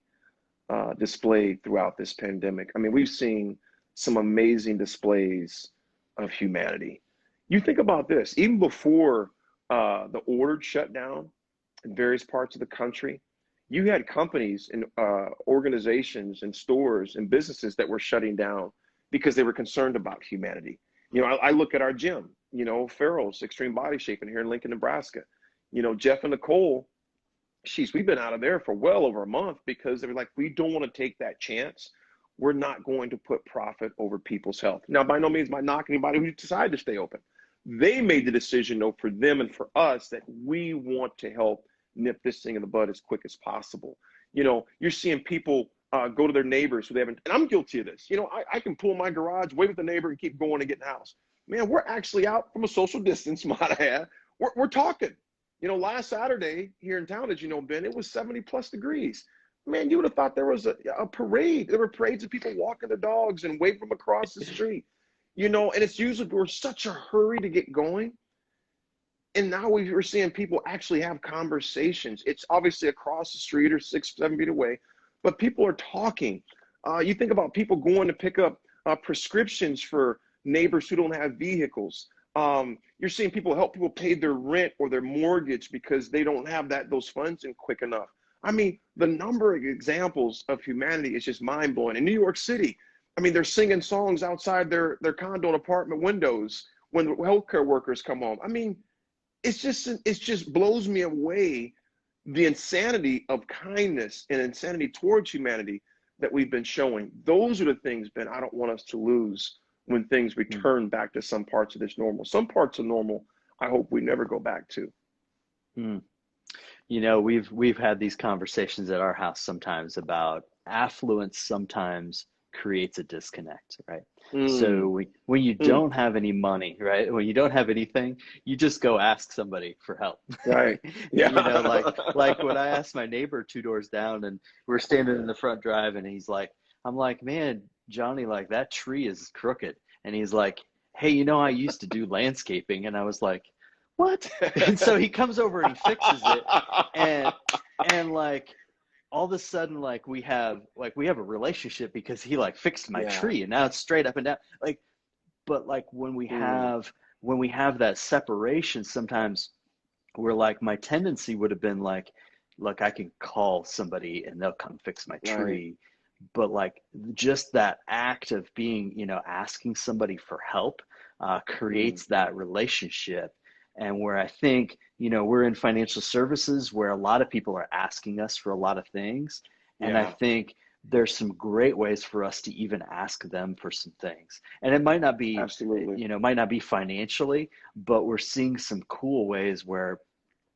displayed throughout this pandemic. I mean, we've seen some amazing displays of humanity. You think about this, even before the ordered shutdown in various parts of the country, you had companies and organizations and stores and businesses that were shutting down because they were concerned about humanity. You know, I look at our gym, you know, Farrell's Extreme Body Shaping here in Lincoln, Nebraska. You know, Jeff and Nicole, she's we've been out of there for well over a month because they were like, we don't want to take that chance. We're not going to put profit over people's health. Now, by no means am I knocking anybody who decided to stay open. They made the decision, though, for them and for us, that we want to help nip this thing in the bud as quick as possible. You know, you're seeing people go to their neighbors who they haven't, and I'm guilty of this. You know, I can pull my garage, wave at the neighbor, and keep going and get in the house. Man, we're actually out from a social distance, might I add. We're talking. You know, last Saturday here in town, as you know, Ben, it was 70 plus degrees. Man, you would have thought there was a parade. There were parades of people walking their dogs and waving them across the street. You know, and it's usually we're such a hurry to get going. And now we're seeing people actually have conversations. It's obviously across the street or 6, 7 feet away, but people are talking. You think about people going to pick up prescriptions for neighbors who don't have vehicles. You're seeing people help people pay their rent or their mortgage because they don't have those funds in quick enough. I mean, the number of examples of humanity is just mind blowing. In New York City, I mean, they're singing songs outside their condo and apartment windows when the healthcare workers come home. I mean, it just blows me away, the insanity of kindness and insanity towards humanity that we've been showing. Those are the things, Ben, I don't want us to lose when things return back to some parts of this normal. Some parts of normal, I hope we never go back to. Mm. You know, we've had these conversations at our house sometimes about affluence sometimes creates a disconnect, right? So when you don't have any money, right? When you don't have anything, you just go ask somebody for help. Right. You Yeah. know, like when I asked my neighbor 2 doors down and we're standing in the front drive and he's like, I'm like, man, Johnny, like that tree is crooked. And he's like, hey, you know, I used to do landscaping. And I was like, what? And so he comes over and he fixes it. And like, all of a sudden, like we have a relationship because he like fixed my tree and now it's straight up and down. Like, but like when we have that separation, sometimes we're like, my tendency would have been like, look, I can call somebody and they'll come fix my tree. But like just that act of being, you know, asking somebody for help creates that relationship. And where I think, you know, we're in financial services where a lot of people are asking us for a lot of things. And I think there's some great ways for us to even ask them for some things. And it might not be, you know, might not be financially, but we're seeing some cool ways where,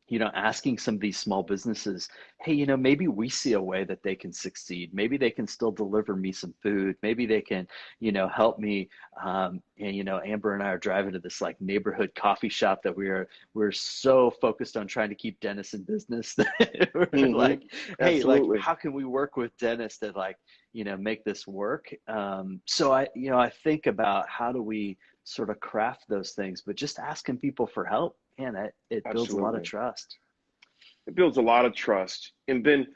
you know, asking some of these small businesses, hey, you know, maybe we see a way that they can succeed. Maybe they can still deliver me some food. Maybe they can, you know, help me. And, you know, Amber and I are driving to this like neighborhood coffee shop that we're so focused on trying to keep Dennis in business that we're like, hey, like, how can we work with Dennis to like, you know, make this work? So I think about how do we sort of craft those things, but just asking people for help. Man, it builds a lot of trust. It builds a lot of trust. And then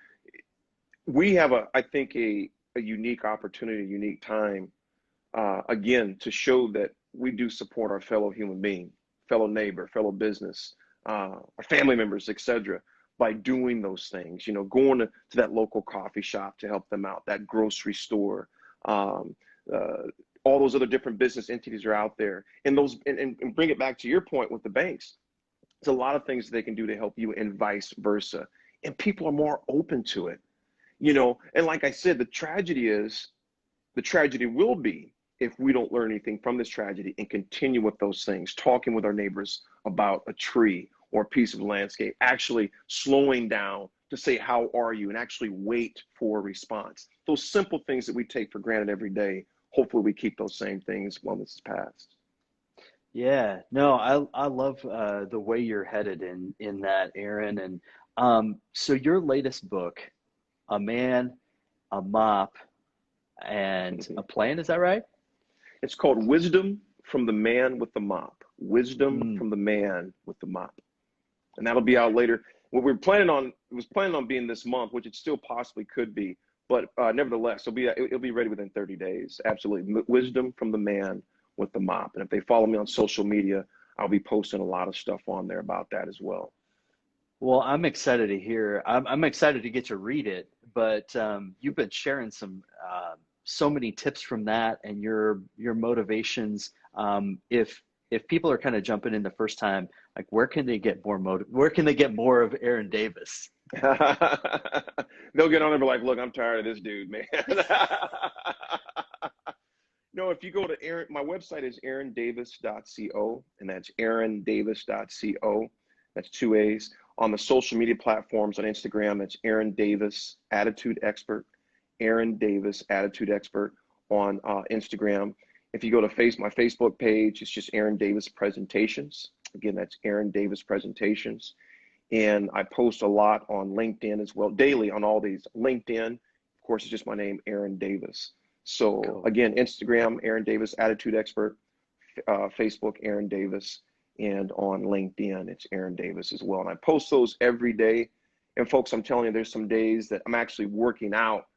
we have I think a unique opportunity, a unique time, again, to show that we do support our fellow human being, fellow neighbor, fellow business, our family members, etc., by doing those things, you know, going to that local coffee shop to help them out, that grocery store, all those other different business entities are out there. And and bring it back to your point with the banks. There's a lot of things they can do to help you and vice versa. And people are more open to it, you know. And like I said, the tragedy will be if we don't learn anything from this tragedy and continue with those things, talking with our neighbors about a tree or a piece of landscape, actually slowing down to say, how are you? And actually wait for a response. Those simple things that we take for granted every day, hopefully we keep those same things when this is passed. Yeah, no, I love the way you're headed in that, Aaron. And so your latest book, A Man, a Mop, and a Plan, is that right? It's called Wisdom from the Man with the Mop. Wisdom Mm. from the Man with the Mop. And that'll be out later. What we're planning on, it was planning on being this month, which it still possibly could be, but nevertheless, it'll be ready within 30 days. Absolutely. Wisdom from the Man with the Mop. And if they follow me on social media, I'll be posting a lot of stuff on there about that as well. Well, I'm excited to hear. I'm excited to get to read it, but you've been sharing so many tips from that and your motivations. If people are kind of jumping in the first time, like where can they get where can they get more of Aaron Davis? They'll get on and be like, look, I'm tired of this dude, man. No, if you go to Aaron, my website is aarondavis.co, and that's aarondavis.co. That's 2 A's. On the social media platforms on Instagram, it's Aaron Davis Attitude Expert. Aaron Davis Attitude Expert on Instagram. If you go to my Facebook page, it's just Aaron Davis Presentations. Again, that's Aaron Davis Presentations. And I post a lot on LinkedIn as well, daily on all these. LinkedIn, of course, is just my name, Aaron Davis. So Cool. again, Instagram, Aaron Davis Attitude Expert, Facebook, Aaron Davis, and on LinkedIn, it's Aaron Davis as well. And I post those every day. And folks, I'm telling you, there's some days that I'm actually working out.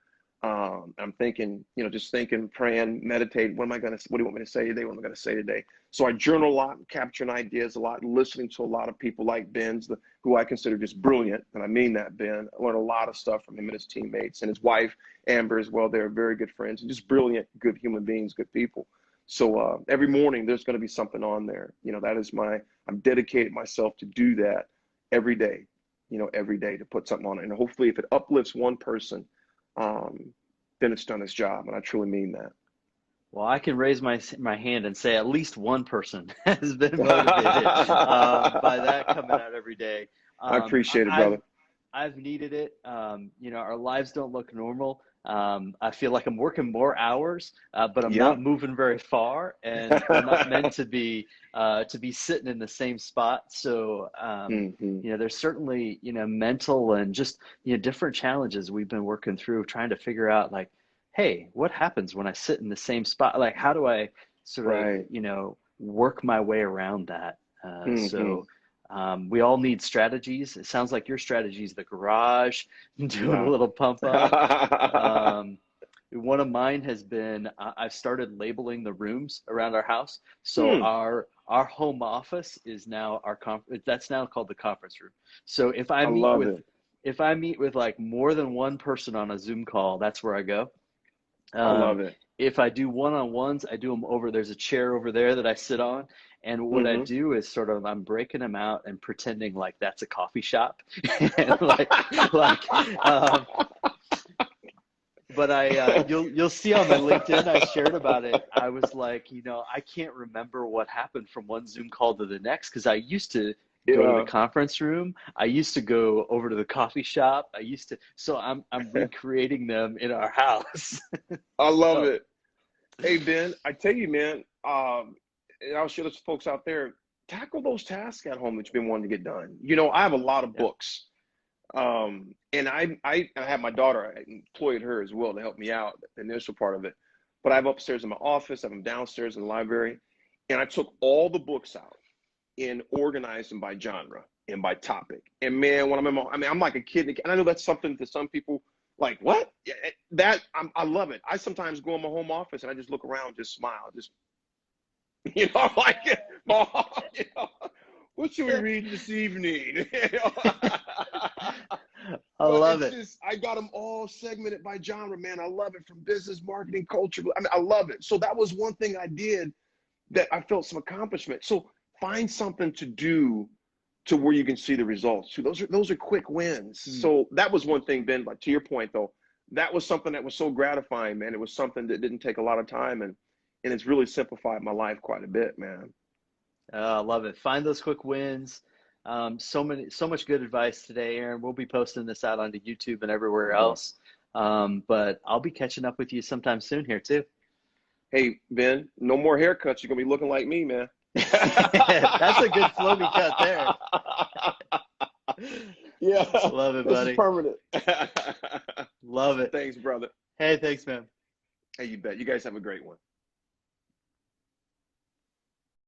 I'm thinking, just thinking, praying, meditate. What do you want me to say today? What am I going to say today? So I journal a lot, capturing ideas a lot, listening to a lot of people like Ben's, who I consider just brilliant. And I mean that, Ben. I learned a lot of stuff from him and his teammates and his wife, Amber, as well. They're very good friends and just brilliant, good human beings, good people. So every morning there's going to be something on there. That is I'm dedicated myself to do that every day, every day to put something on it. And hopefully if it uplifts one person, then it's done its job. And I truly mean that. Well, I can raise my hand and say at least one person has been motivated by that coming out every day. I appreciate it, brother. I've needed it. Our lives don't look normal. I feel like I'm working more hours, but I'm not moving very far, and we're not meant to be sitting in the same spot. So, there's certainly, mental and just, different challenges we've been working through trying to figure out like, hey, what happens when I sit in the same spot? Like, how do I sort of, work my way around that? So we all need strategies. It sounds like your strategy is the garage, doing a little pump up. One of mine has been I've started labeling the rooms around our house. So our home office is now that's now called the conference room. So if I meet with like more than one person on a Zoom call, that's where I go. I love it. If I do one-on-ones, I do them there's a chair over there that I sit on. And what I do is sort of, I'm breaking them out and pretending like that's a coffee shop. And but you'll see on my LinkedIn, I shared about it. I was like, I can't remember what happened from one Zoom call to the next, because I used to go to the conference room. I used to go over to the coffee shop. So I'm recreating them in our house. I love it. Hey, Ben, I tell you, man, and I'll share this with folks out there, tackle those tasks at home that you've been wanting to get done. I have a lot of books. And I have my daughter, I employed her as well to help me out, the initial part of it. But I have upstairs in my office, I have them downstairs in the library. And I took all the books out and organized them by genre and by topic. And man, when I'm like a kid, and I know that's something to some people like, what? I love it. I sometimes go in my home office and I just look around, just smile, just, like, Mom, what should we read this evening? I love it. I got them all segmented by genre, man. I love it, from business, marketing, culture. I love it. So that was one thing I did that I felt some accomplishment. So find something to do to where you can see the results. So those are quick wins. So that was one thing, Ben, but to your point though, that was something that was so gratifying, man. It was something that didn't take a lot of time, and it's really simplified my life quite a bit, man. I love it. Find those quick wins. So much good advice today, Aaron. We'll be posting this out onto YouTube and everywhere else. But I'll be catching up with you sometime soon here too. Hey, Ben, no more haircuts. You're gonna be looking like me, man. That's a good floaty cut there. Yeah. Love it, buddy. This is permanent. Love it. Thanks, brother. Hey, thanks, man. Hey, you bet. You guys have a great one.